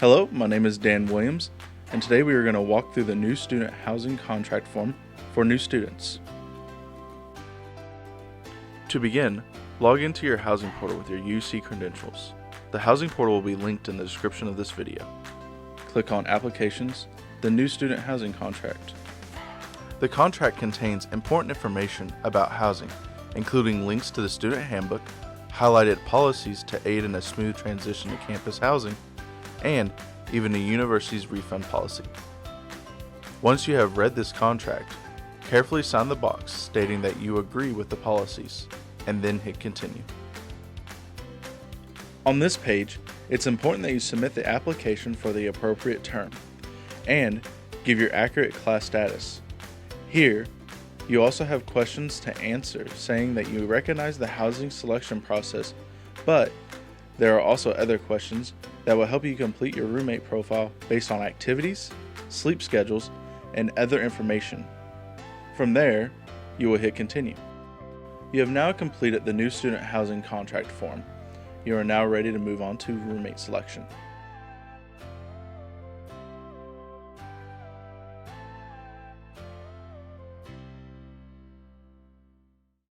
Hello, my name is Dan Williams, and today we are going to walk through the new student housing contract form for new students. To begin, log into your housing portal with your UC credentials. The housing portal will be linked in the description of this video. Click on Applications, the new student housing contract. The contract contains important information about housing, including links to the student handbook, highlighted policies to aid in a smooth transition to campus housing, and even the university's refund policy. Once you have read this contract, carefully sign the box stating that you agree with the policies, and then hit Continue. On this page, it's important that you submit the application for the appropriate term, and give your accurate class status. Here, you also have questions to answer saying that you recognize the housing selection process, but there are also other questions that will help you complete your roommate profile based on activities, sleep schedules, and other information. From there, you will hit Continue. You have now completed the new student housing contract form. You are now ready to move on to roommate selection.